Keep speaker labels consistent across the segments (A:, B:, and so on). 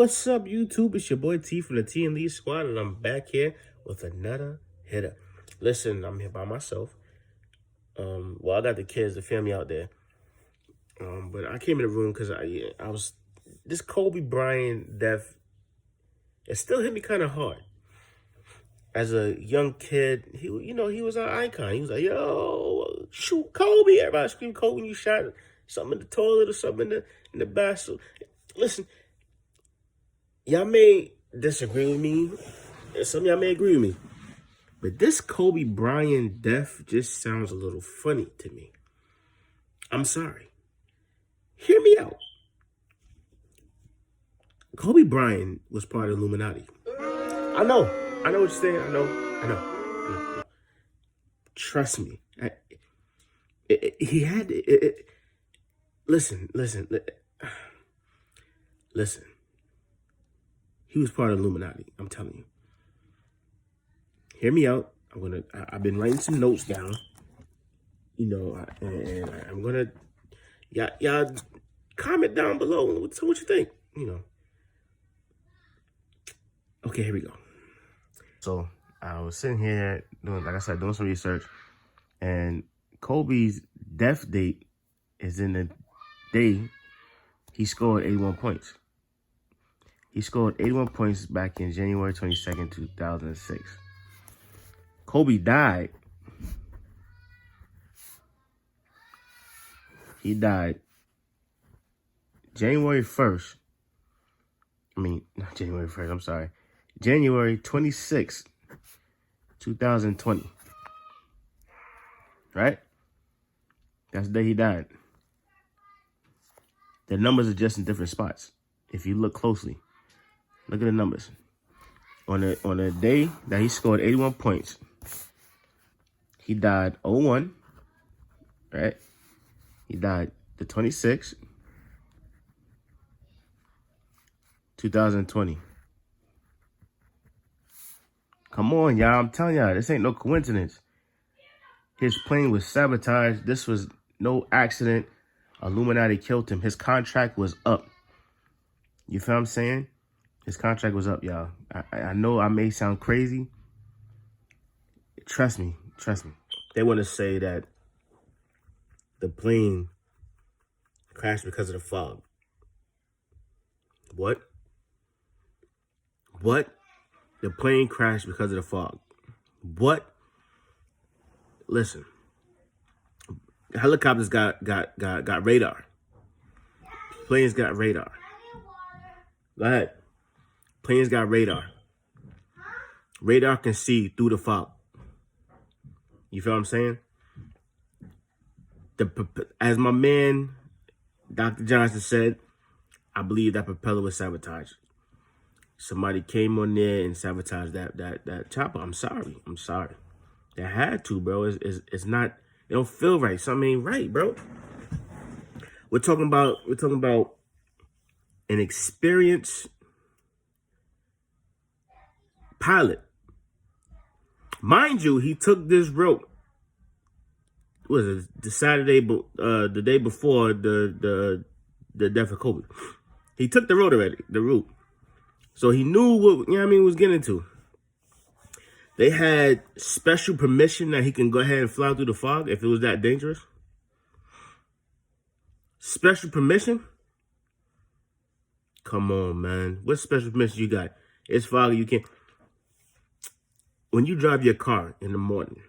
A: What's up, YouTube? It's your boy T from the T and Lee Squad, and I'm back here with another hitter. Listen, I'm here by myself. Well, I got the kids, the family out there. But I came in the room because I was this Kobe Bryant death. It still hit me kind of hard. As a young kid, he was an icon. He was like, "Yo, shoot Kobe!" Everybody screamed Kobe when you shot something in the toilet or something in the bathroom. Listen. Y'all may disagree with me, and some of y'all may agree with me, but this Kobe Bryant death just sounds a little funny to me. I'm sorry. Hear me out. Kobe Bryant was part of the Illuminati. I know what you're saying. I know. Trust me. He had it. Listen. He was part of the Illuminati. I'm telling you. Hear me out. I've been writing some notes down. And I'm gonna. Y'all comment down below. What you think? Okay, here we go. So I was sitting here doing some research, and Kobe's death date is in the day he scored 81 points. He scored 81 points back in January 22nd, 2006. Kobe died. He died January 1st. Not January 1st, I'm sorry. January 26th, 2020. Right? That's the day he died. The numbers are just in different spots. If you look closely. Look at the numbers. On the day that he scored 81 points, he died 01, right? He died the 26th, 2020. Come on, y'all. I'm telling y'all, this ain't no coincidence. His plane was sabotaged. This was no accident. Illuminati killed him. His contract was up. You feel what I'm saying? His contract was up, y'all. I know I may sound crazy. Trust me. They want to say that the plane crashed because of the fog. What? The plane crashed because of the fog. What? Listen. Helicopters got radar. Planes got radar. Go ahead. Planes got radar. Radar can see through the fog. You feel what I'm saying? As my man, Dr. Johnson said, I believe that propeller was sabotaged. Somebody came on there and sabotaged that chopper. I'm sorry. They had to, bro. It's not. It don't feel right. Something ain't right, bro. We're talking about an experienced pilot. Mind you, he took this route. Was it the Saturday, the day before the death of Kobe? He took the route already, the route. So he knew what was getting into. They had special permission that he can go ahead and fly through the fog if it was that dangerous. Special permission? Come on, man. What special permission you got? It's foggy, you can't. When you drive your car in the morning,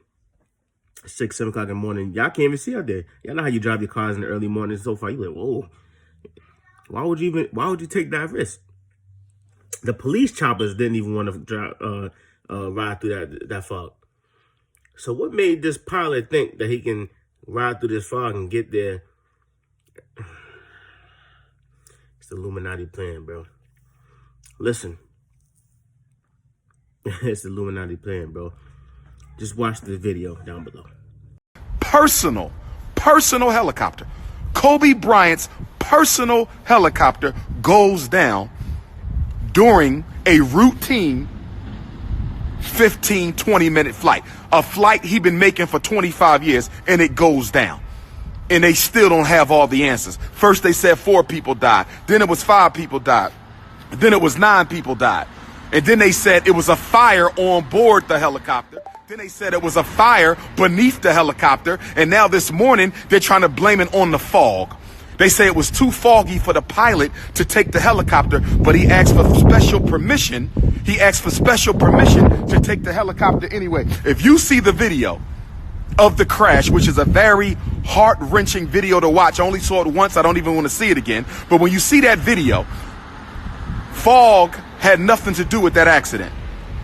A: 6, 7 o'clock in the morning, y'all can't even see out there. Y'all know how you drive your cars in the early morning so far. You're like, whoa. Why would you take that risk? The police choppers didn't even want to drive, ride through that fog. So what made this pilot think that he can ride through this fog and get there? It's the Illuminati plan, bro. Listen. It's the Illuminati plan, bro. Just watch the video down below.
B: Personal helicopter. Kobe Bryant's personal helicopter goes down during a routine 15, 20-minute flight. A flight he's been making for 25 years, and it goes down. And they still don't have all the answers. First they said 4 people died. Then it was 5 people died. Then it was 9 people died. And then they said it was a fire on board the helicopter. Then they said it was a fire beneath the helicopter. And now this morning, they're trying to blame it on the fog. They say it was too foggy for the pilot to take the helicopter, but he asked for special permission. He asked for special permission to take the helicopter anyway. If you see the video of the crash, which is a very heart-wrenching video to watch, I only saw it once. I don't even want to see it again. But when you see that video, fog had nothing to do with that accident.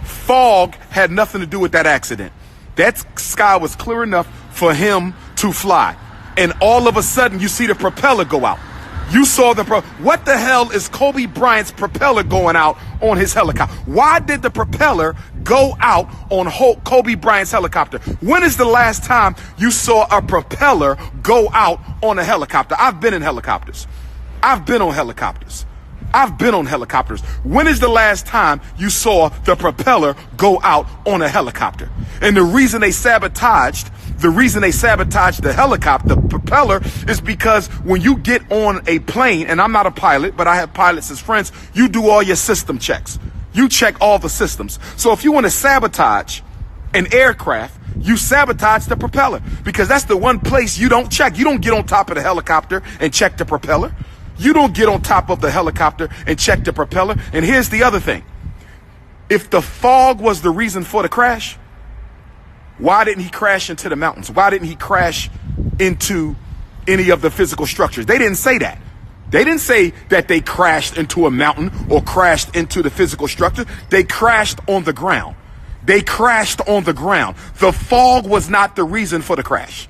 B: Fog had nothing to do with that accident. That sky was clear enough for him to fly. And all of a sudden, you see the propeller go out. You saw what the hell is Kobe Bryant's propeller going out on his helicopter? Why did the propeller go out on Kobe Bryant's helicopter? When is the last time you saw a propeller go out on a helicopter? I've been in helicopters. I've been on helicopters. I've been on helicopters. When is the last time you saw the propeller go out on a helicopter? And the reason they sabotaged the helicopter, the propeller, is because when you get on a plane, and I'm not a pilot, but I have pilots as friends, you do all your system checks. You check all the systems. So if you want to sabotage an aircraft, you sabotage the propeller, because that's the one place you don't check. You don't get on top of the helicopter and check the propeller. You don't get on top of the helicopter and check the propeller. And here's the other thing. If the fog was the reason for the crash, why didn't he crash into the mountains? Why didn't he crash into any of the physical structures? They didn't say that. They didn't say that they crashed into a mountain or crashed into the physical structure. They crashed on the ground. They crashed on the ground. The fog was not the reason for the crash.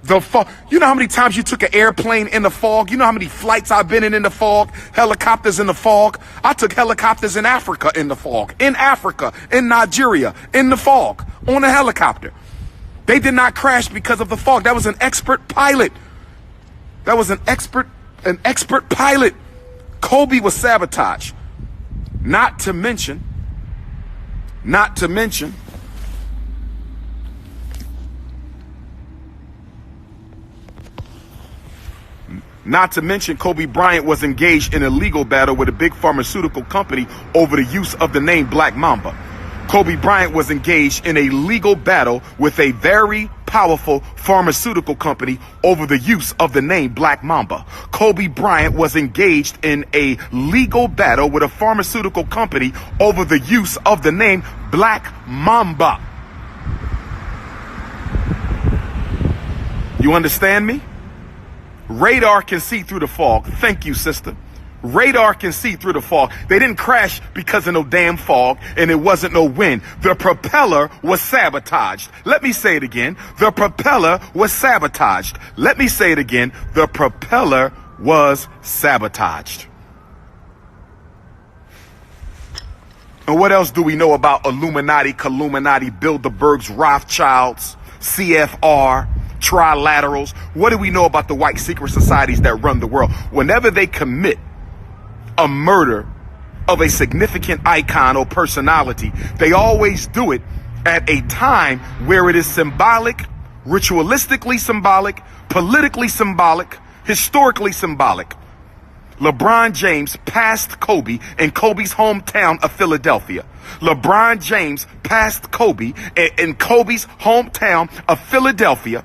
B: The fog. You know how many times you took an airplane in the fog? You know how many flights I've been in the fog? Helicopters in the fog. I took helicopters in Africa in the fog. In Africa, in Nigeria, in the fog, on a helicopter. They did not crash because of the fog. That was an expert pilot. That was an expert pilot. Kobe was sabotaged. Not to mention, Kobe Bryant was engaged in a legal battle with a big pharmaceutical company over the use of the name Black Mamba. Kobe Bryant was engaged in a legal battle with a very powerful pharmaceutical company over the use of the name Black Mamba. Kobe Bryant was engaged in a legal battle with a pharmaceutical company over the use of the name Black Mamba. You understand me? Radar can see through the fog. Thank you, sister. Radar can see through the fog. They didn't crash because of no damn fog, and it wasn't no wind. The propeller was sabotaged. Let me say it again. The propeller was sabotaged. Let me say it again. The propeller was sabotaged. And what else do we know about Illuminati, Colluminati, Bilderbergs, Rothschilds, CFR, trilaterals? What do we know about the white secret societies that run the world? Whenever they commit a murder of a significant icon or personality, they always do it at a time where it is symbolic, ritualistically symbolic, politically symbolic, historically symbolic. LeBron James passed Kobe in Kobe's hometown of Philadelphia. LeBron James passed Kobe in Kobe's hometown of Philadelphia.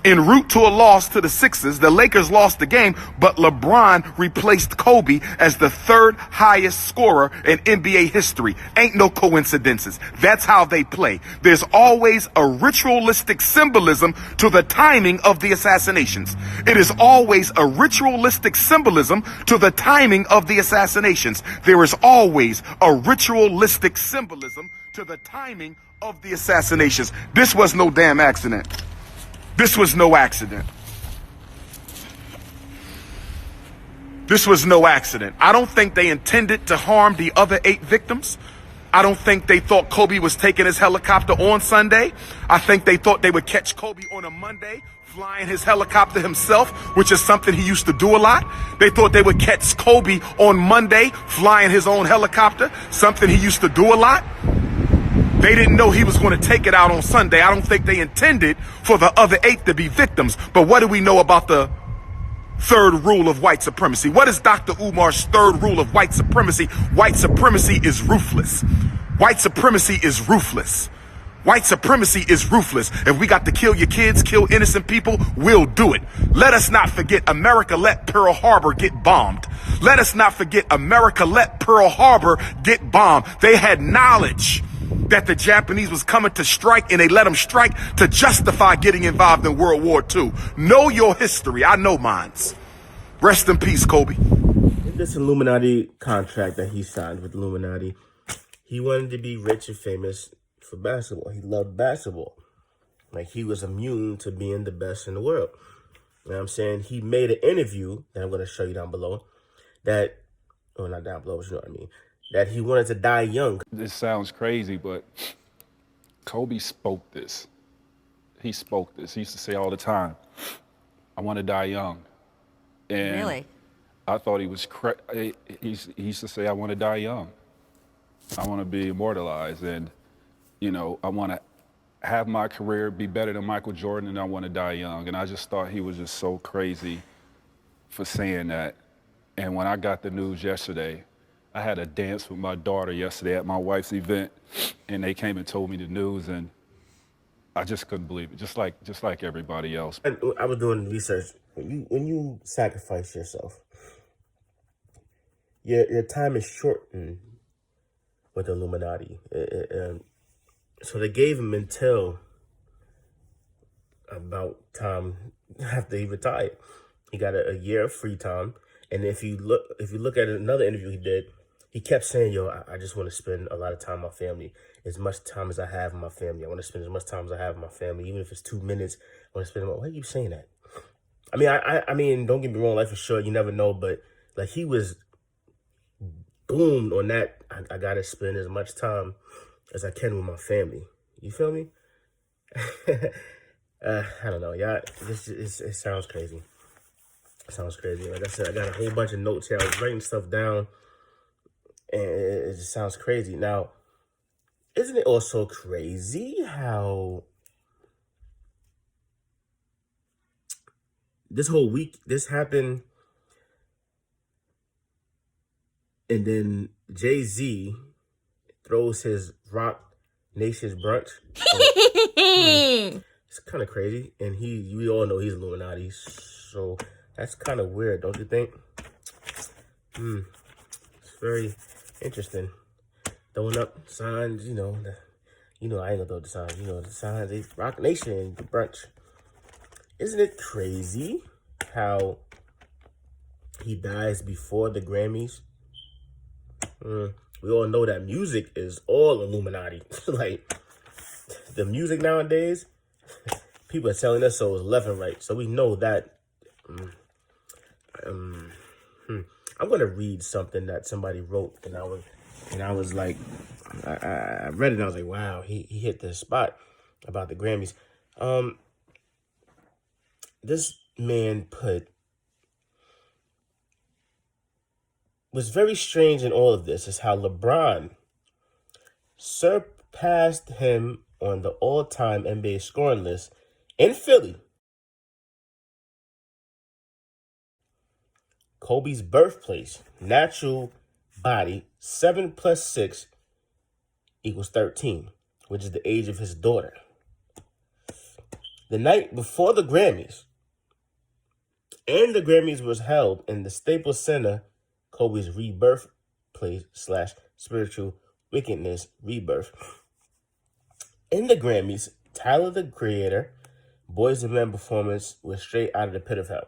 B: En route to a loss to the Sixers, the Lakers lost the game, but LeBron replaced Kobe as the third highest scorer in NBA history. Ain't no coincidences. That's how they play. There's always a ritualistic symbolism to the timing of the assassinations. It is always a ritualistic symbolism to the timing of the assassinations. There is always a ritualistic symbolism to the timing of the assassinations. This was no damn accident. This was no accident. This was no accident. I don't think they intended to harm the other 8 victims. I don't think they thought Kobe was taking his helicopter on Sunday. I think they thought they would catch Kobe on a Monday, flying his helicopter himself, which is something he used to do a lot. They thought they would catch Kobe on Monday, flying his own helicopter, something he used to do a lot. They didn't know he was going to take it out on Sunday. I don't think they intended for the other 8 to be victims. But what do we know about the third rule of white supremacy? What is Dr. Umar's third rule of white supremacy? White supremacy is ruthless. White supremacy is ruthless. White supremacy is ruthless. If we got to kill your kids, kill innocent people, we'll do it. Let us not forget America let Pearl Harbor get bombed. Let us not forget America let Pearl Harbor get bombed. They had knowledge that the Japanese was coming to strike, and they let them strike to justify getting involved in World War II. Know your history. I know mine's. Rest in peace, Kobe.
A: This Illuminati contract that he signed with Illuminati, he wanted to be rich and famous for basketball. He loved basketball. Like, he was immune to being the best in the world. You know what I'm saying? He made an interview that I'm going to show you down below that, or not down below, but you know what I mean, that he wanted to die young.
C: This sounds crazy, but Kobe spoke this. He spoke this. He used to say all the time, I want to die young. And
D: Really?
C: I thought he was he used to say, I want to die young. I want to be immortalized. And, you know, I want to have my career be better than Michael Jordan, and I want to die young. And I just thought he was just so crazy for saying that. And when I got the news yesterday, I had a dance with my daughter yesterday at my wife's event, and they came and told me the news, and I just couldn't believe it, just like everybody else.
A: And I was doing research. When you sacrifice yourself, your time is shortened with the Illuminati. So they gave him until about time after he retired. He got a year of free time. And if you look at another interview he did, he kept saying, yo, I just want to spend a lot of time with my family, as much time as I have with my family. I want to spend as much time as I have with my family, even if it's 2 minutes. I want to spend. Why are you saying that? I mean, don't get me wrong, life is short. You never know, but like, he was boomed on that. I gotta spend as much time as I can with my family. You feel me? I don't know, y'all. It sounds crazy. It sounds crazy. Like I said, I got a whole bunch of notes here. I was writing stuff down, and it just sounds crazy. Now, isn't it also crazy how this whole week this happened, and then Jay-Z throws his Rock Nation's brunch. It's kind of crazy, and we all know he's Illuminati, so that's kind of weird, don't you think? It's very interesting. Throwing up signs, I ain't gonna throw the signs. The signs, they Rock Nation, the brunch. Isn't it crazy how he dies before the Grammys? We all know that music is all Illuminati. Like, the music nowadays, people are selling their souls left and right. So we know that. I'm gonna read something that somebody wrote, and I was like, I read it and I was like, wow, he hit the spot about the Grammys. This man what's very strange in all of this is how LeBron surpassed him on the all-time NBA scoring list in Philly. Kobe's birthplace, natural body, 7 plus 6 equals 13, which is the age of his daughter. The night before the Grammys, and the Grammys was held in the Staples Center, Kobe's rebirth place / spiritual wickedness rebirth. In the Grammys, Tyler the Creator, Boys and Men performance was straight out of the pit of hell.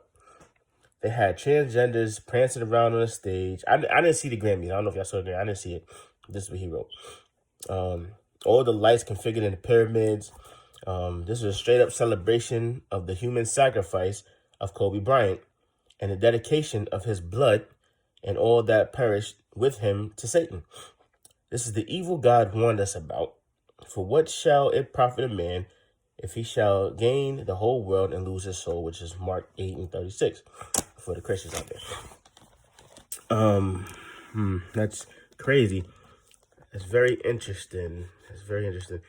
A: They had transgenders prancing around on the stage. I didn't see the Grammys. I don't know if y'all saw it. I didn't see it. This is what he wrote. All the lights configured in the pyramids. This was a straight up celebration of the human sacrifice of Kobe Bryant and the dedication of his blood and all that perished with him to Satan. This is the evil God warned us about. For what shall it profit a man if he shall gain the whole world and lose his soul, which is Mark 8:36 for the Christians out there. That's crazy. That's very interesting. That's very interesting.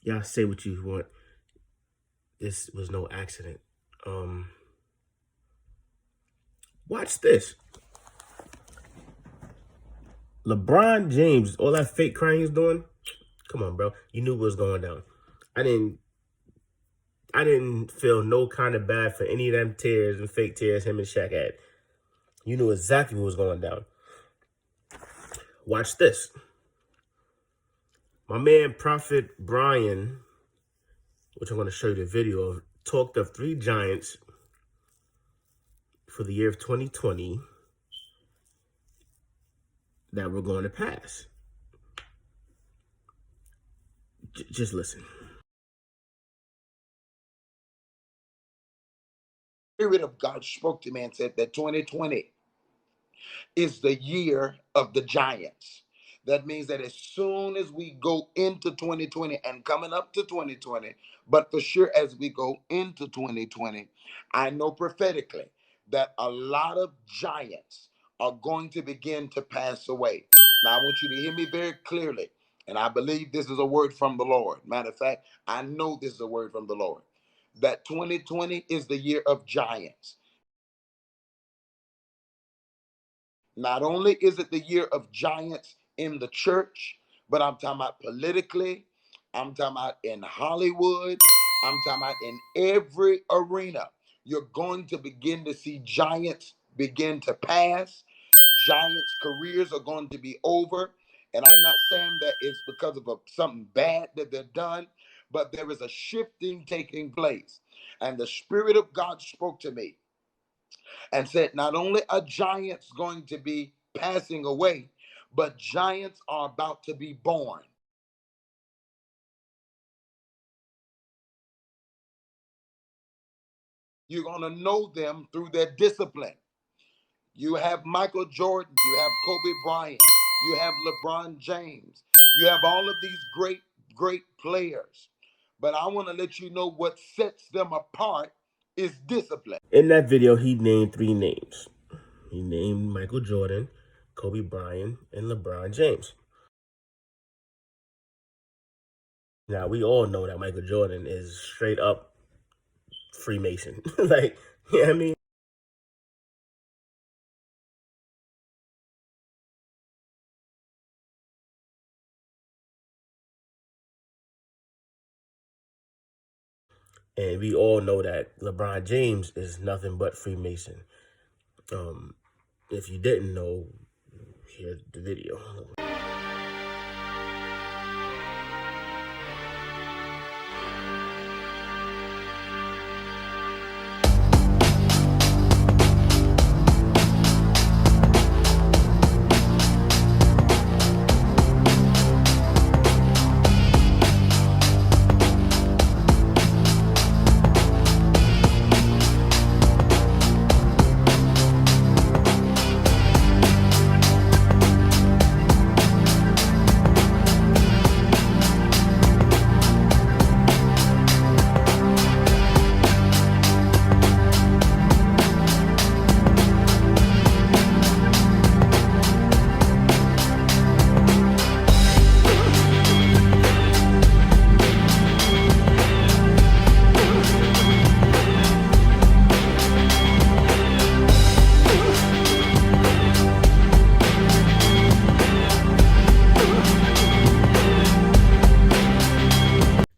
A: Y'all say what you want. this was no accident. Watch this. LeBron James, all that fake crying he's doing. Come on, bro. You knew what was going down. I didn't feel no kind of bad for any of them tears and fake tears him and Shaq had. You knew exactly what was going down. Watch this. My man Prophet Bryant, which I'm going to show you the video of, talked of 3 giants for the year of 2020 that were going to pass. Just listen.
D: Spirit of God spoke to me and said that 2020 is the year of the giants. That means that as soon as we go into 2020 and coming up to 2020, but for sure as we go into 2020, I know prophetically that a lot of giants are going to begin to pass away. Now, I want you to hear me very clearly, and I believe this is a word from the Lord. Matter of fact, I know this is a word from the Lord, that 2020 is the year of giants. Not only is it the year of giants in the church, but I'm talking about politically, I'm talking about in Hollywood, I'm talking about in every arena. You're going to begin to see giants begin to pass. Giants' careers are going to be over. And I'm not saying that it's because of something bad that they've done, but there is a shifting taking place. And the Spirit of God spoke to me and said, not only are giants going to be passing away, but giants are about to be born. You're going to know them through their discipline. You have Michael Jordan, you have Kobe Bryant, you have LeBron James, you have all of these great, great players. But I want to let you know what sets them apart is discipline.
A: In that video, he named 3 names. He named Michael Jordan, Kobe Bryant, and LeBron James. Now, we all know that Michael Jordan is straight up Freemason. Like, you know what I mean? And we all know that LeBron James is nothing but Freemason. If you didn't know, here's the video.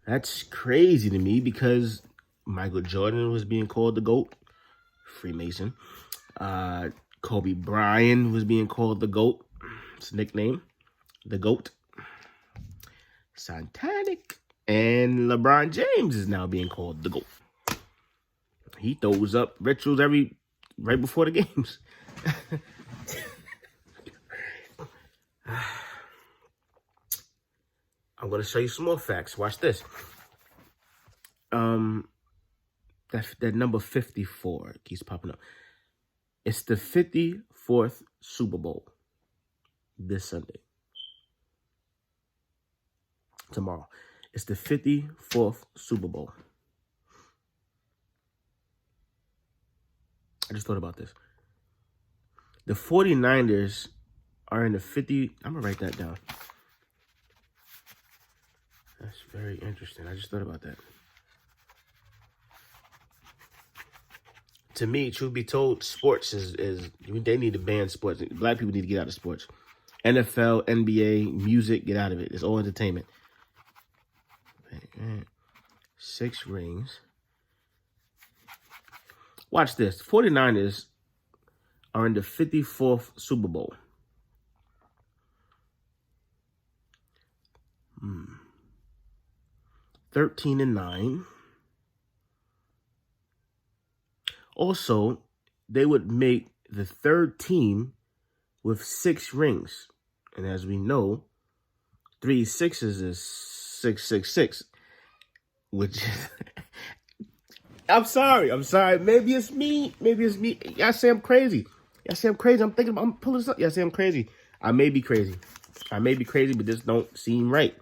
A: That's crazy to me because Michael Jordan was being called the GOAT, Freemason. Kobe Bryant was being called the GOAT. It's a nickname, the GOAT. Satanic. And LeBron James is now being called the GOAT. He throws up rituals right before the games. I'm gonna show you some more facts. Watch this. That number 54 keeps popping up. It's the 54th Super Bowl this Sunday. Tomorrow. It's the 54th Super Bowl. I just thought about this. The 49ers are in the 50... I'm going to write that down. That's very interesting. I just thought about that. To me, truth be told, sports is they need to ban sports. Black people need to get out of sports. NFL, NBA, music, get out of it. It's all entertainment. 6 rings. Watch this. 49ers are in the 54th Super Bowl. 13-9. Also, they would make the 3rd team with 6 rings. And as we know, 3 sixes is 666. Which I'm sorry. Maybe it's me. Y'all say I'm crazy. I'm pulling this up. Y'all say I'm crazy. I may be crazy, but this don't seem right.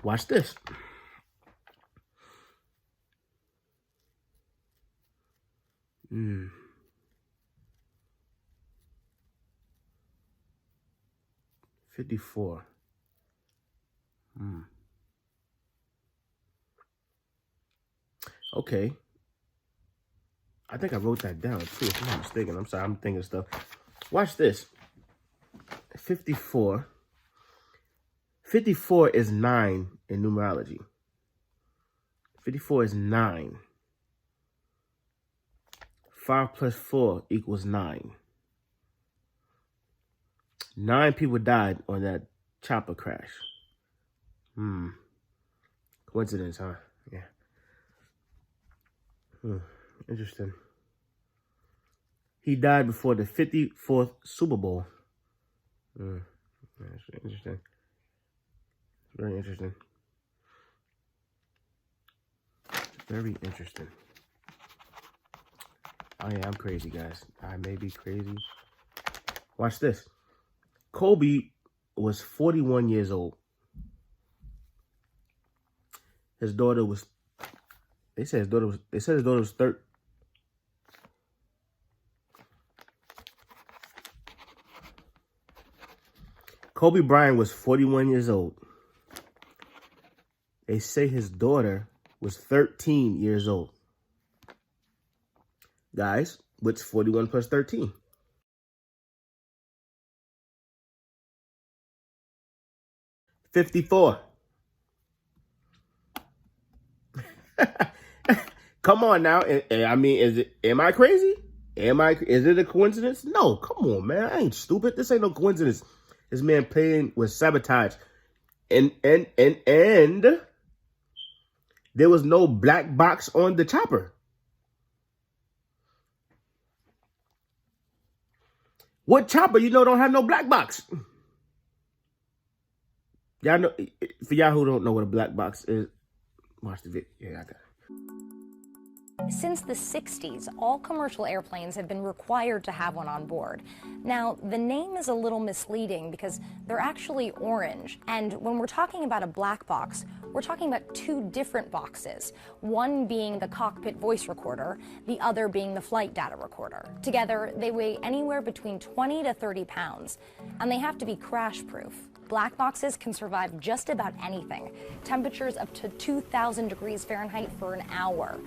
A: Watch this. Mm. 54. Okay. I think I wrote that down too, if I'm not mistaken. I'm sorry, I'm thinking stuff. Watch this. 54. 54 is 9 in numerology. 54 is 9. 5 plus 4 equals 9. 9 people died on that chopper crash. Coincidence, huh? Yeah. Interesting. He died before the 54th Super Bowl. That's interesting. Very interesting. Very interesting. Oh yeah, I'm crazy, guys. I may be crazy. Watch this. Kobe was 41 years old. His daughter was. They said his daughter was 13. Kobe Bryant was 41 years old. They say his daughter was 13 years old. Guys, what's 41 plus 13? 54. Come on now. I mean, am I crazy? Is it a coincidence? No, come on, man. I ain't stupid. This ain't no coincidence. This man playing with sabotage. And there was no black box on the chopper. What chopper don't have no black box? Y'all know, for y'all who don't know what a black box is, watch the video. Yeah, I got it.
E: Since the 60s, all commercial airplanes have been required to have one on board. Now, the name is a little misleading because they're actually orange. And when we're talking about a black box, we're talking about 2 different boxes, one being the cockpit voice recorder, the other being the flight data recorder. Together, they weigh anywhere between 20 to 30 pounds, and they have to be crash-proof. Black boxes can survive just about anything. Temperatures up to 2,000 degrees Fahrenheit for an hour.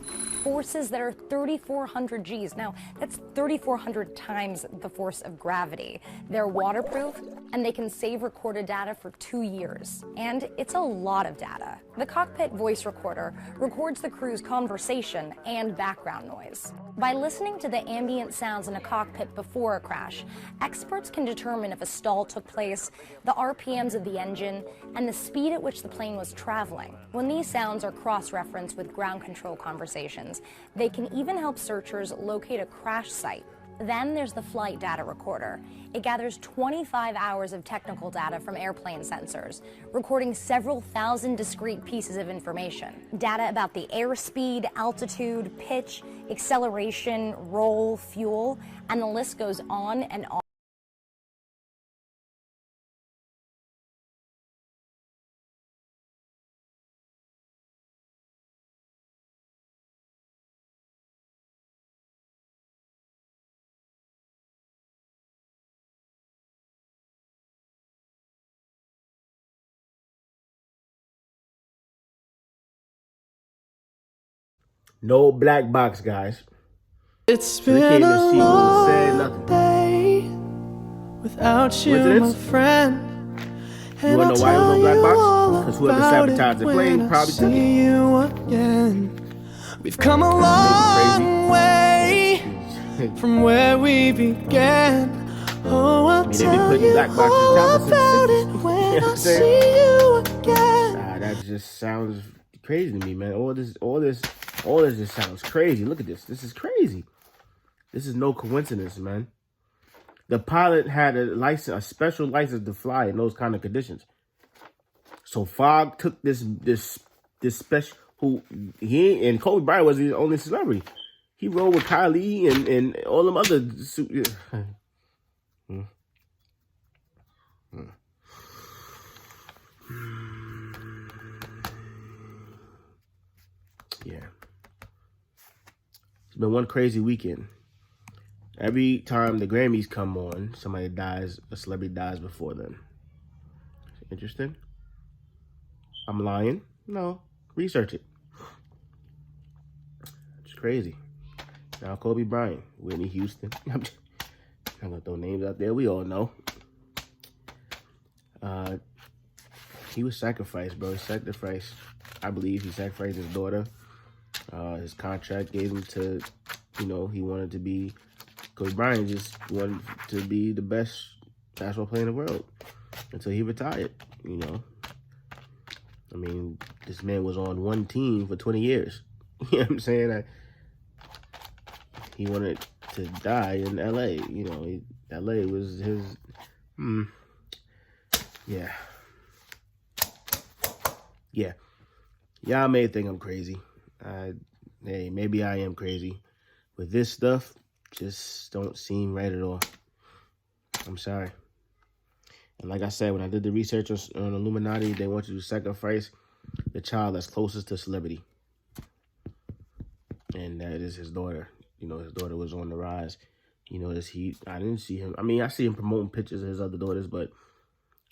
E: Forces that are 3,400 Gs. Now, that's 3,400 times the force of gravity. They're waterproof, and they can save recorded data for 2 years. And it's a lot of data. The cockpit voice recorder records the crew's conversation and background noise. By listening to the ambient sounds in a cockpit before a crash, experts can determine if a stall took place, the RPMs of the engine, and the speed at which the plane was traveling. When these sounds are cross-referenced with ground control conversations, they can even help searchers locate a crash site. Then there's the flight data recorder. It gathers 25 hours of technical data from airplane sensors, recording several thousand discrete pieces of information. Data about the airspeed, altitude, pitch, acceleration, roll, fuel, and the list goes on and on.
A: No black box, guys.
F: It's
A: So they
F: been
A: can't
F: a
A: even see what was said,
F: long
A: nothing.
F: day without you, my
A: Coincidence?
F: friend.
A: You
F: And
A: wanna
F: I'll
A: know why it was
F: tell
A: no black
F: you
A: box?
F: all
A: Because whoever
F: about it
A: sabotaged the
F: when
A: plane
F: I
A: probably took it.
F: see you again. We've come a
A: Maybe crazy,
F: long way
A: but
F: from where we began. Oh,
A: I
F: I'll
A: mean, they've been
F: tell
A: putting
F: you
A: black box in the chopper
F: all
A: since the
F: about
A: 60s.
F: it
A: You know
F: when
A: what
F: I
A: I'm saying?
F: see you again.
A: That just sounds crazy to me, man. All this just sounds crazy. Look at this. This is crazy. This is no coincidence, man. The pilot had a special license to fly in those kind of conditions. So Fogg took this special, and Kobe Bryant was the only celebrity. He rode with Kylie and all them other. Yeah. It's been one crazy weekend. Every time the Grammys come on, somebody dies, a celebrity dies before them. Interesting? I'm lying? No. Research it. It's crazy. Now Kobe Bryant, Whitney Houston. I'm gonna throw names out there. We all know. He was sacrificed, bro. Sacrificed. I believe he sacrificed his daughter. His contract gave him to, he wanted to be. Kobe Bryant just wanted to be the best basketball player in the world until he retired. I mean, this man was on one team for 20 years. You know what I'm saying? He wanted to die in L.A. L.A. was his. Yeah. Yeah. Y'all may think I'm crazy. Hey, maybe I am crazy. But this stuff just don't seem right at all. I'm sorry. And like I said, when I did the research on Illuminati, they want you to sacrifice the child that's closest to celebrity. And that is his daughter. His daughter was on the rise. I didn't see him. I mean, I see him promoting pictures of his other daughters, but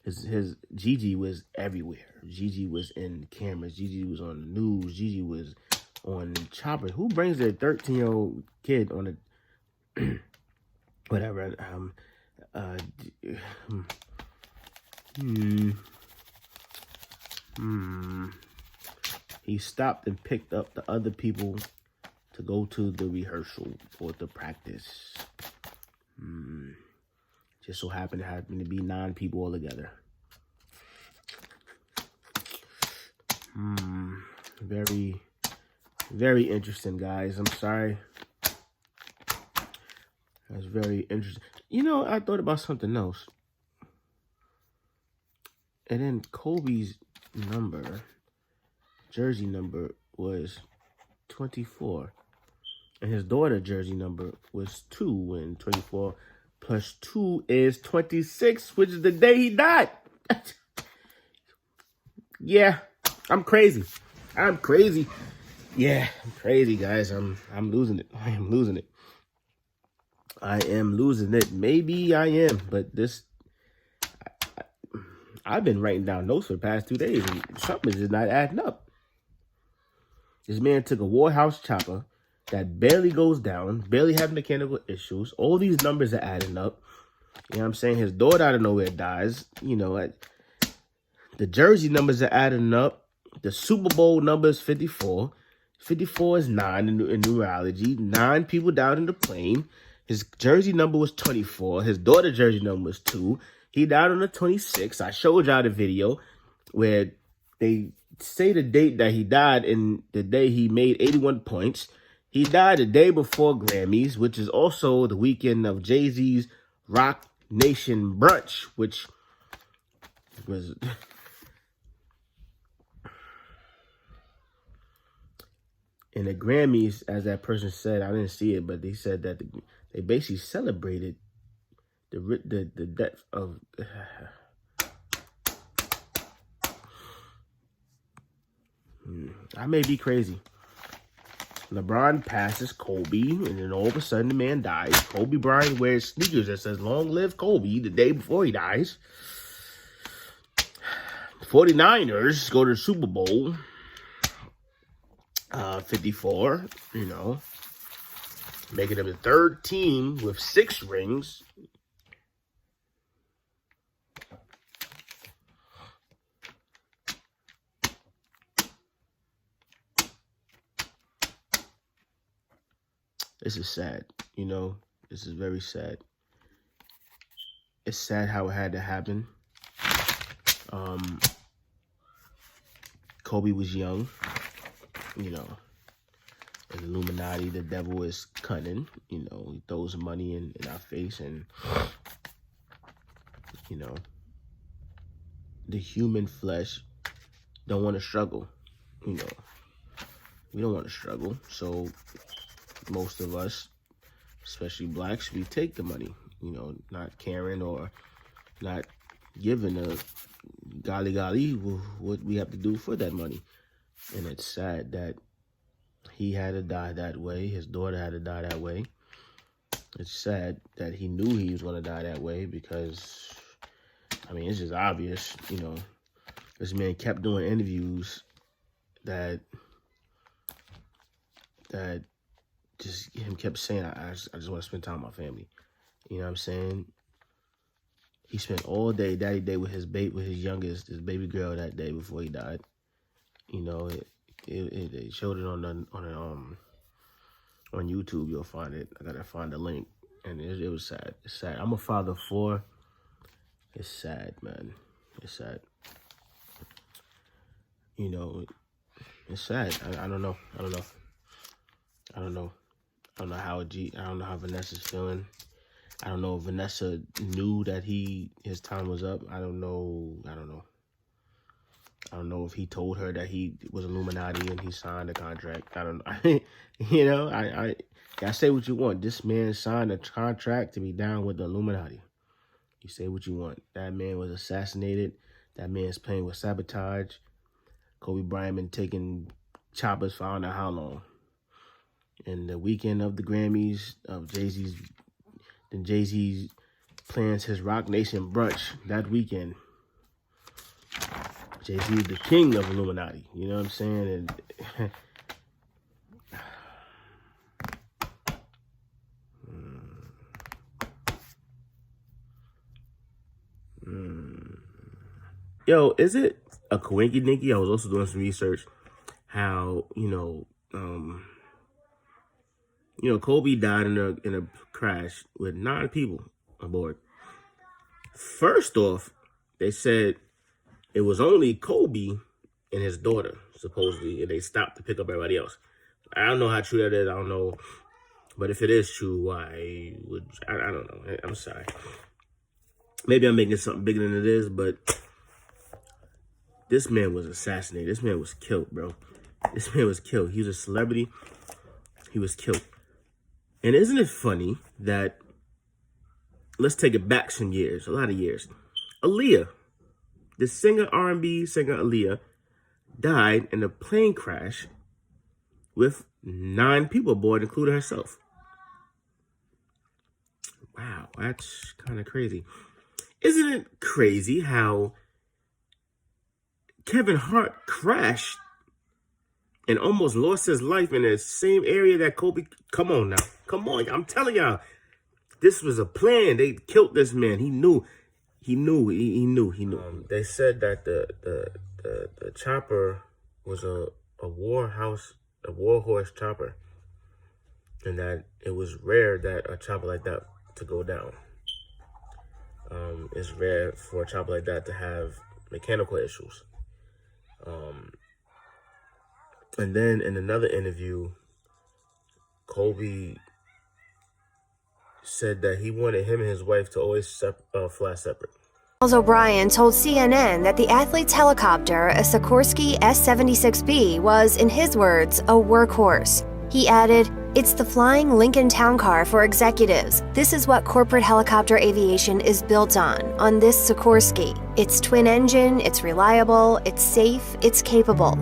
A: his Gigi was everywhere. Gigi was in cameras. Gigi was on the news. Gigi was on choppers. Who brings their 13-year-old kid on a whatever? He stopped and picked up the other people to go to the rehearsal or the practice. Just so happened to be 9 people all together. Very, very interesting, guys. I'm sorry. That's very interesting. I thought about something else. And then Kobe's jersey number was 24. And his daughter's jersey number was 2. And 24 plus 2 is 26, which is the day he died. Yeah, I'm crazy. I'm crazy. Yeah, I'm crazy, guys. I'm losing it. I am losing it. I am losing it. Maybe I am, but I've been writing down notes for the past 2 days, and something is just not adding up. This man took a Warhouse chopper that barely goes down, barely have mechanical issues. All these numbers are adding up. You know what I'm saying? His daughter out of nowhere dies. The jersey numbers are adding up. The Super Bowl number is 54. 54 is 9 in numerology. 9 people died in the plane. His jersey number was 24. His daughter's jersey number was 2. He died on the 26th. I showed y'all the video where they say the date that he died and the day he made 81 points. He died the day before Grammys, which is also the weekend of Jay-Z's Rock Nation brunch, which was... And the Grammys, as that person said, I didn't see it, but they said that they basically celebrated the death of. I may be crazy. LeBron passes Kobe, and then all of a sudden the man dies. Kobe Bryant wears sneakers that says "Long live Kobe" the day before he dies. 49ers go to the Super Bowl. 54, you know, making them the third team with 6 rings. This is sad, you know. This is very sad. It's sad how it had to happen. Kobe was young, you know. And Illuminati, the devil is cunning, you know. He throws money in our face, and, you know, the human flesh don't want to struggle, you know. We don't want to struggle, so most of us, especially blacks, we take the money, you know, not caring or not giving a golly what we have to do for that money. And it's sad that he had to die that way. His daughter had to die that way. It's sad that he knew he was going to die that way because, I mean, it's just obvious, you know. This man kept doing interviews that just him kept saying, I just want to spend time with my family. You know what I'm saying? He spent all day, daddy day, with his youngest, his baby girl that day before he died. You know, it showed it on YouTube. You'll find it. I gotta find the link, and it was sad. It's sad. I'm a father of 4. It's sad, man. It's sad. You know, it's sad. I don't know. I don't know how Vanessa's feeling. I don't know if Vanessa knew that his time was up. I don't know. I don't know if he told her that he was Illuminati and he signed a contract. I don't know. You know, I say what you want. This man signed a contract to be down with the Illuminati. You say what you want. That man was assassinated. That man's playing with sabotage. Kobe Bryant been taking choppers for I don't know how long. And the weekend of the Grammys, of Jay-Z plans his Rock Nation brunch that weekend. Jay-Z is the king of Illuminati. You know what I'm saying? And Yo, is it a coinky dinky? I was also doing some research how, Kobe died in a crash with 9 people aboard. First off, they said it was only Kobe and his daughter, supposedly, and they stopped to pick up everybody else. I don't know how true that is. I don't know. But if it is true, why would... I don't know. I'm sorry. Maybe I'm making something bigger than it is, but this man was assassinated. This man was killed, bro. This man was killed. He was a celebrity. He was killed. And isn't it funny that, let's take it back some years, a lot of years. Aaliyah, the singer, R&B singer Aaliyah, died in a plane crash with 9 people aboard, including herself. Wow, that's kind of crazy. Isn't it crazy how Kevin Hart crashed and almost lost his life in the same area that Kobe... Come on now. Come on. I'm telling y'all. This was a plan. They killed this man. He knew. He knew. They said that the chopper was a war horse chopper. And that it was rare that a chopper like that to go down. It's rare for a chopper like that to have mechanical issues. And then in another interview, Kobe said that he wanted him and his wife to always fly separate.
G: Charles O'Brien told CNN that the athlete's helicopter, a Sikorsky S-76B, was, in his words, a workhorse. He added, "It's the flying Lincoln Town Car for executives. This is what corporate helicopter aviation is built on this Sikorsky. It's twin-engine, it's reliable, it's safe, it's capable."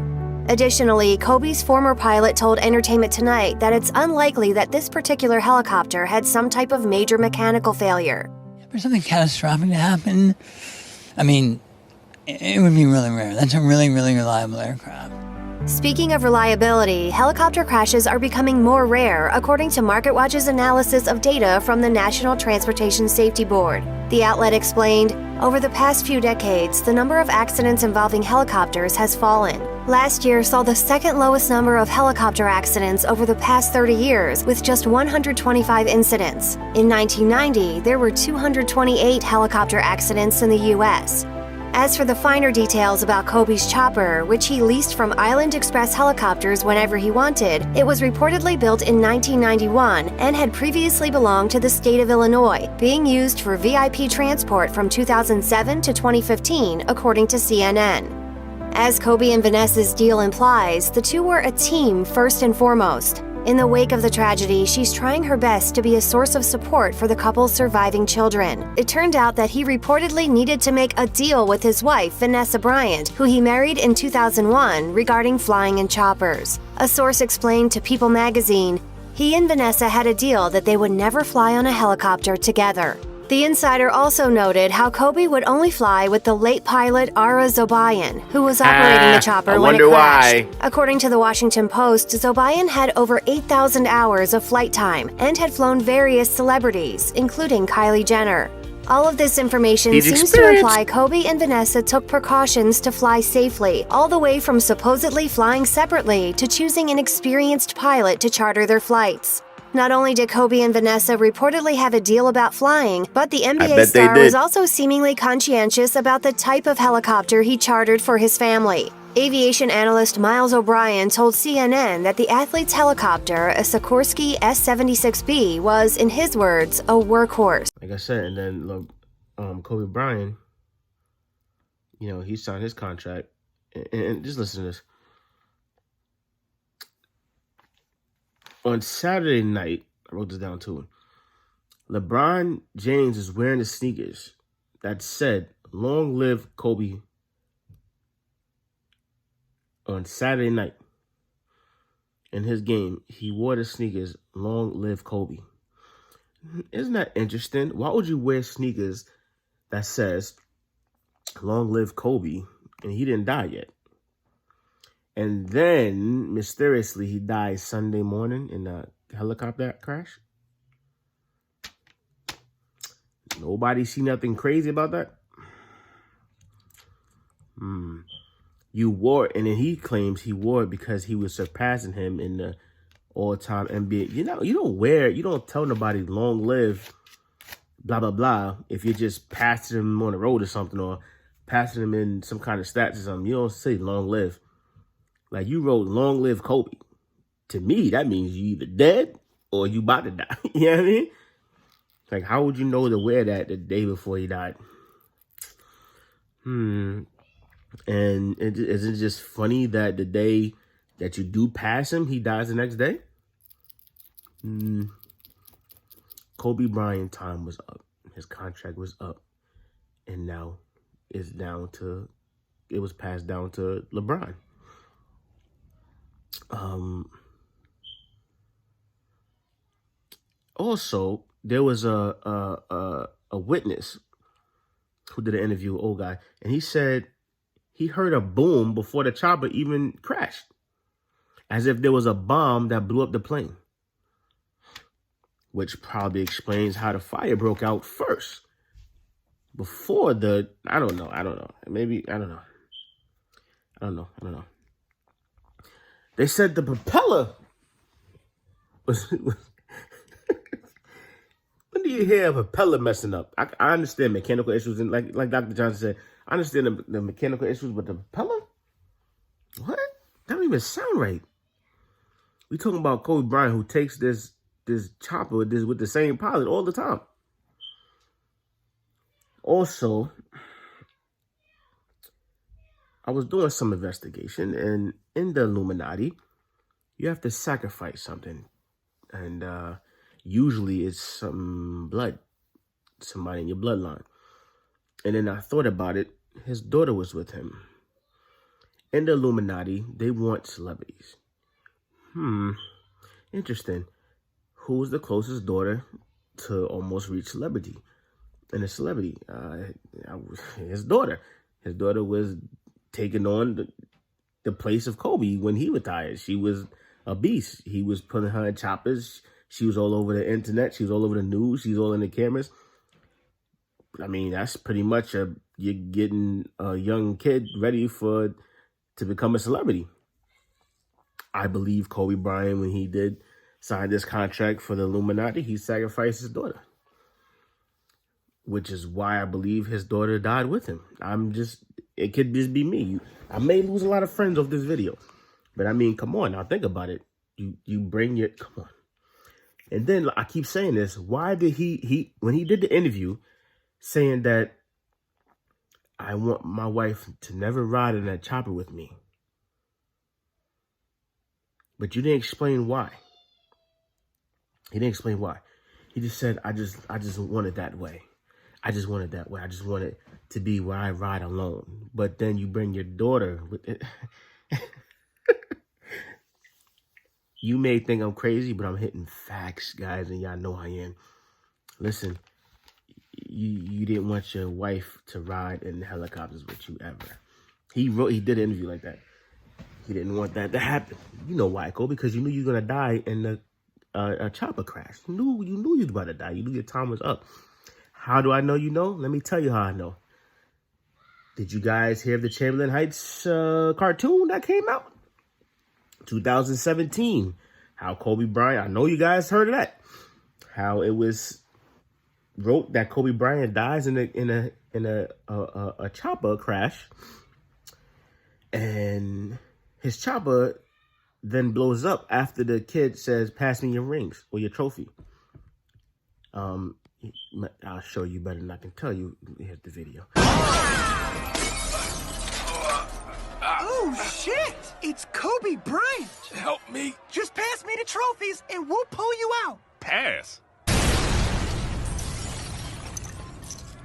G: Additionally, Kobe's former pilot told Entertainment Tonight that it's unlikely that this particular helicopter had some type of major mechanical failure.
H: For something catastrophic to happen, I mean, it would be really rare. That's a really, really reliable aircraft.
G: Speaking of reliability, helicopter crashes are becoming more rare, according to MarketWatch's analysis of data from the National Transportation Safety Board. The outlet explained, over the past few decades, the number of accidents involving helicopters has fallen. Last year saw the second lowest number of helicopter accidents over the past 30 years, with just 125 incidents. In 1990, there were 228 helicopter accidents in the U.S. As for the finer details about Kobe's chopper, which he leased from Island Express Helicopters whenever he wanted, it was reportedly built in 1991 and had previously belonged to the state of Illinois, being used for VIP transport from 2007 to 2015, according to CNN. As Kobe and Vanessa's deal implies, the two were a team first and foremost. In the wake of the tragedy, she's trying her best to be a source of support for the couple's surviving children. It turned out that he reportedly needed to make a deal with his wife, Vanessa Bryant, who he married in 2001, regarding flying in choppers. A source explained to People magazine, he and Vanessa had a deal that they would never fly on a helicopter together. The insider also noted how Kobe would only fly with the late pilot Ara Zobayan, who was operating the chopper when it crashed. According to the Washington Post, Zobayan had over 8,000 hours of flight time and had flown various celebrities, including Kylie Jenner. All of this information seems to imply Kobe and Vanessa took precautions to fly safely, all the way from supposedly flying separately to choosing an experienced pilot to charter their flights. Not only did Kobe and Vanessa reportedly have a deal about flying, but the NBA star was also seemingly conscientious about the type of helicopter he chartered for his family. Aviation analyst Miles O'Brien told CNN that the athlete's helicopter, a Sikorsky S-76B, was, in his words, a workhorse.
A: Like I said, and then look, Kobe Bryant, you know, he signed his contract, and just listen to this. On Saturday night, I wrote this down too. LeBron James is wearing the sneakers that said, "Long live Kobe." On Saturday night, in his game, he wore the sneakers, "Long live Kobe." Isn't that interesting? Why would you wear sneakers that says, "Long live Kobe," and he didn't die yet? And then, mysteriously, he died Sunday morning in a helicopter crash. Nobody see nothing crazy about that? You wore, and then he claims he wore it because he was surpassing him in the all-time NBA. You know, you don't tell nobody long live, blah, blah, blah, if you're just passing him on the road or something, or passing him in some kind of stats or something. You don't say long live. Like, you wrote long live Kobe. To me, that means you either dead or you about to die. You know what I mean? Like, how would you know to wear that the day before he died? And is it just funny that the day that you do pass him, he dies the next day? Kobe Bryant time was up. His contract was up. And now it was passed down to LeBron. Also, there was a witness who did an interview with old guy, and he said he heard a boom before the chopper even crashed, as if there was a bomb that blew up the plane, which probably explains how the fire broke out first before the, I don't know. Maybe, I don't know. They said the propeller was when do you hear a propeller messing up? I understand mechanical issues, and like Dr. Johnson said, I understand the mechanical issues, but the propeller? What? That don't even sound right. We talking about Kobe Bryant, who takes this chopper with the same pilot all the time. Also, I was doing some investigation, and in the Illuminati, you have to sacrifice something. And usually it's some blood, somebody in your bloodline. And then I thought about it. His daughter was with him. In the Illuminati, they want celebrities. Interesting. Who's the closest daughter to almost reach celebrity? And a celebrity, his daughter. His daughter was taking on the place of Kobe when he retired. She was a beast. He was putting her in choppers. She was all over the internet. She was all over the news. She's all in the cameras. I mean, that's pretty much you're getting a young kid ready to become a celebrity. I believe Kobe Bryant, when he did sign this contract for the Illuminati, he sacrificed his daughter, which is why I believe his daughter died with him. It could just be me. I may lose a lot of friends off this video, but I mean, come on, now think about it. You bring your, come on. And then I keep saying this. Why did he when he did the interview saying that I want my wife to never ride in that chopper with me? But you didn't explain why. He didn't explain why. He just said, I just want it that way. I just want it that way. I just want it to be where I ride alone. But then you bring your daughter with it. You may think I'm crazy, but I'm hitting facts, guys, and y'all know I am. Listen, you didn't want your wife to ride in helicopters with you ever. He did an interview like that. He didn't want that to happen. You know why, Cole? Because you knew you were gonna die in a chopper crash. You knew you was about to die. You knew your time was up. How do I know you know? Let me tell you how I know. Did you guys hear of the Chamberlain Heights cartoon that came out? 2017. How Kobe Bryant, I know you guys heard of that. How it was wrote that Kobe Bryant dies in a chopper crash, and his chopper then blows up after the kid says, "Pass me your rings or your trophy." I'll show you better than I can tell you. Here's the video.
I: Oh, shit! It's Kobe Bryant!
J: Help me.
I: Just pass me the trophies and we'll pull you out.
J: Pass.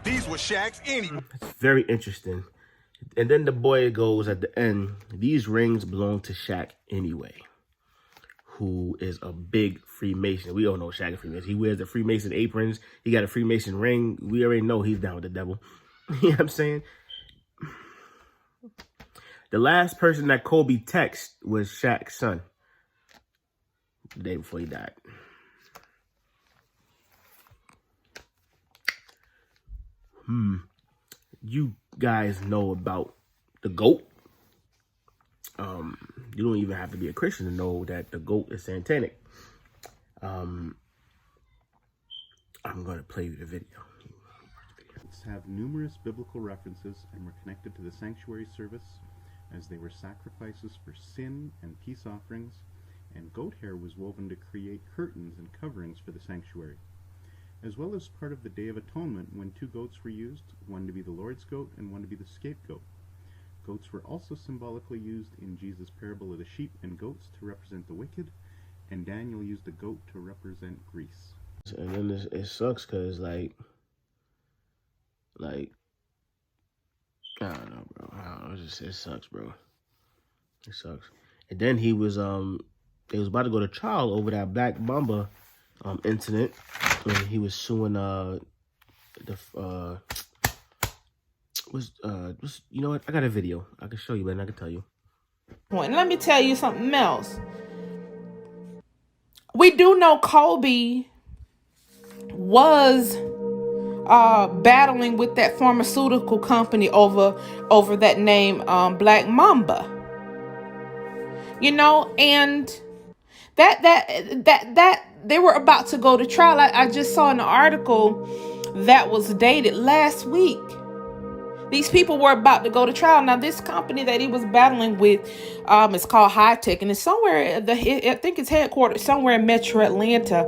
J: These were Shaq's anyway.
A: It's very interesting. And then the boy goes at the end, these rings belong to Shaq anyway, who is a big Freemason. We all know Shaq is Freemason. He wears the Freemason aprons. He got a Freemason ring. We already know he's down with the devil. You know what I'm saying? The last person that Kobe texted was Shaq's son the day before he died. You guys know about the GOAT. You don't even have to be a Christian to know that the GOAT is satanic. I'm going to play you the video.
K: Have numerous biblical references and were connected to the sanctuary service, as they were sacrifices for sin and peace offerings, and goat hair was woven to create curtains and coverings for the sanctuary, as well as part of the Day of Atonement when 2 goats were used, one to be the Lord's goat and one to be the scapegoat. Goats were also symbolically used in Jesus' parable of the sheep and goats to represent the wicked, and Daniel used a goat to represent Greece.
A: And then it sucks because, like, I don't know, bro. It sucks, bro. It sucks. And then they was about to go to trial over that Black Mamba incident when he was suing you know what? I got a video. I can show you, man. I can tell you.
L: And let me tell you something else. We do know Kobe was battling with that pharmaceutical company over that name, Black Mamba. You know, and that they were about to go to trial. I just saw an article that was dated last week. These people were about to go to trial. Now, this company that he was battling with is called High Tech, and it's somewhere. I think it's headquartered somewhere in Metro Atlanta.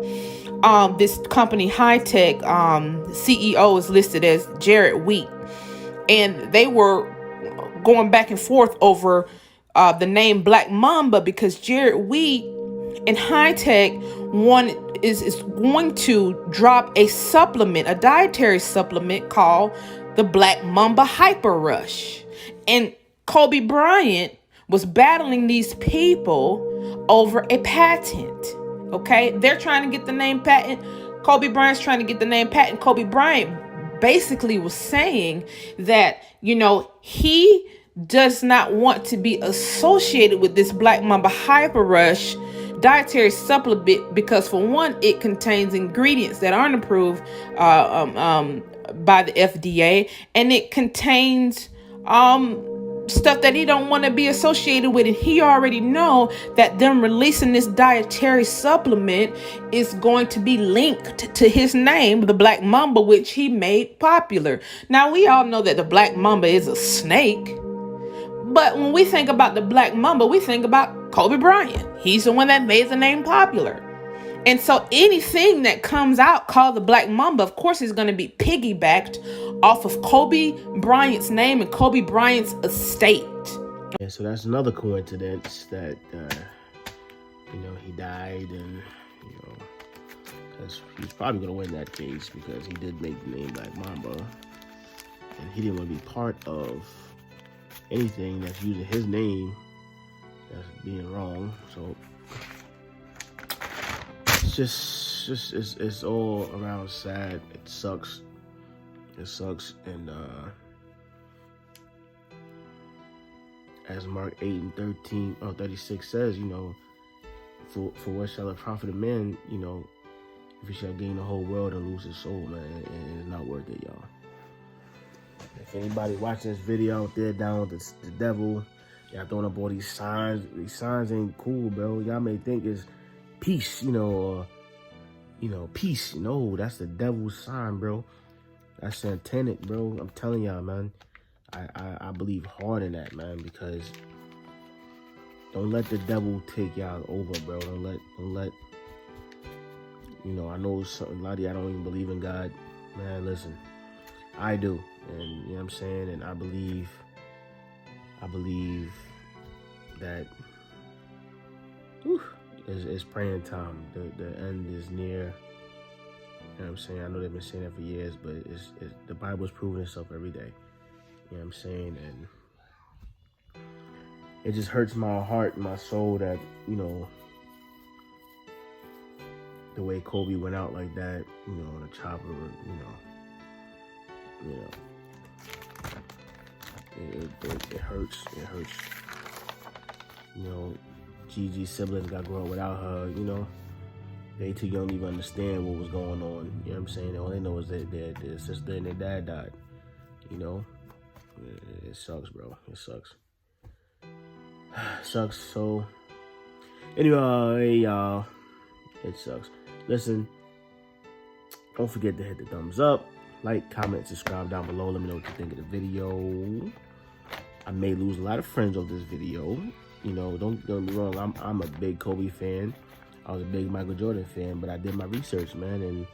L: This company, High Tech, CEO is listed as Jared Wheat, and they were going back and forth over the name Black Mamba because Jared Wheat and High Tech is going to drop a supplement, a dietary supplement called the Black Mamba Hyper Rush. And Kobe Bryant was battling these people over a patent. Okay, they're trying to get the name patent. Kobe Bryant's trying to get the name patent. Kobe Bryant basically was saying that, you know, he does not want to be associated with this Black Mamba Hyper Rush dietary supplement because, for one, it contains ingredients that aren't approved by the FDA, and it contains stuff that he don't want to be associated with, and he already know that them releasing this dietary supplement is going to be linked to his name, the Black Mamba, which he made popular. Now, we all know that the Black Mamba is a snake, but when we think about the Black Mamba, we think about Kobe Bryant. He's the one that made the name popular. And so anything that comes out called the Black Mamba, of course, is going to be piggybacked off of Kobe Bryant's name and Kobe Bryant's estate.
A: Yeah, so that's another coincidence that, he died, and, because he's probably going to win that case because he did make the name Black Mamba, and he didn't want to be part of anything that's using his name that's being wrong. So it's all around sad. It sucks. And as Mark 8:36 says, for what shall it profit a man, if he shall gain the whole world and lose his soul, man, and it's not worth it, y'all. If anybody watching this video out there down with the devil, y'all throwing up all these signs. These signs ain't cool, bro. Y'all may think it's peace, or peace. No, that's the devil's sign, bro. That's satanic, bro. I'm telling y'all, man. I believe hard in that, man, because don't let the devil take y'all over, bro. Don't let. I know a lot of y'all don't even believe in God, man. Listen, I do, and you know what I'm saying, and I believe that. It's praying time. The end is near. You know what I'm saying? I know they've been saying that for years, but the Bible's proving itself every day. You know what I'm saying? And it just hurts my heart and my soul that, the way Kobe went out like that, on a chopper, it hurts. It hurts. Gigi's siblings got to grow up without her, They too young to even understand what was going on. You know what I'm saying? All they know is that their sister and their dad died. It sucks, bro. It sucks. Sucks. So, anyway, y'all, it sucks. Listen, don't forget to hit the thumbs up, like, comment, subscribe down below. Let me know what you think of the video. I may lose a lot of friends over this video. Don't get me wrong. I'm a big Kobe fan. I was a big Michael Jordan fan, but I did my research, man, and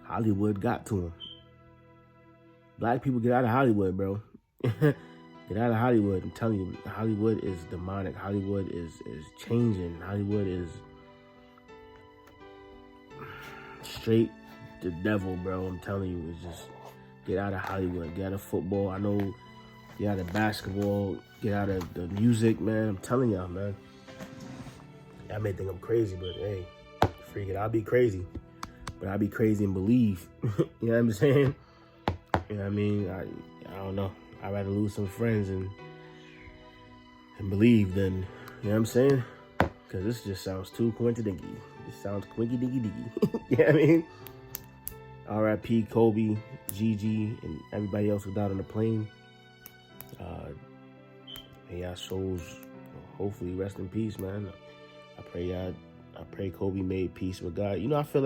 A: Hollywood got to him. Black people, get out of Hollywood, bro. Get out of Hollywood. I'm telling you, Hollywood is demonic. Hollywood is changing. Hollywood is straight the devil, bro. I'm telling you, it's just get out of Hollywood. Get out of football. I know. Get out of basketball. Get out of the music, man. I'm telling y'all, man. Y'all may think I'm crazy, but hey, freak it. I'll be crazy, but I'll be crazy and believe. You know what I'm saying? You know what I mean? I don't know. I'd rather lose some friends and believe than, you know what I'm saying? Because this just sounds too coincidental. This sounds quinky dinky dinky. You know what I mean? R.I.P. Kobe, Gigi, and everybody else who died on the plane. May y'all souls hopefully rest in peace, man. I pray Kobe made peace with God. I feel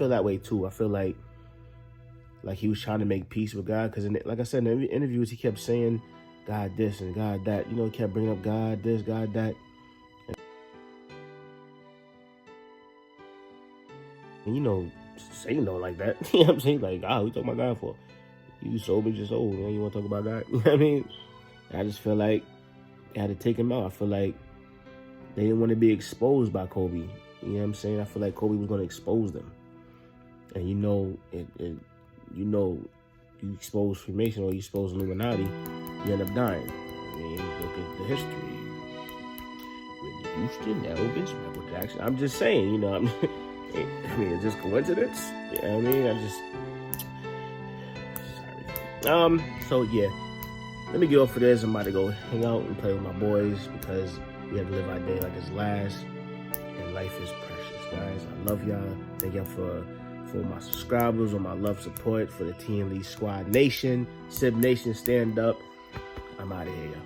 A: that way too. I feel like he was trying to make peace with God, because like I said, in the interviews he kept saying God this and God that. He kept bringing up God this, God that. And Satan don't like that. You know what I'm saying? Like, we talking about God for? You sold me, just old. You want to talk about God? You know what I mean? I just feel like they had to take him out. I feel like they didn't want to be exposed by Kobe. You know what I'm saying? I feel like Kobe was going to expose them. And you expose Freemason or you expose Illuminati, you end up dying. I mean, look at the history. Whitney Houston, Elvis, Michael Jackson. I'm just saying, I mean, it's just coincidence. You know what I mean? Sorry. So yeah, let me get off of this. I'm about to go hang out and play with my boys because we have to live our day like it's last, and life is precious, guys. I love y'all. Thank y'all for my subscribers, or my love support for the TMZ Squad Nation, Sib Nation, stand up. I'm out of here, y'all.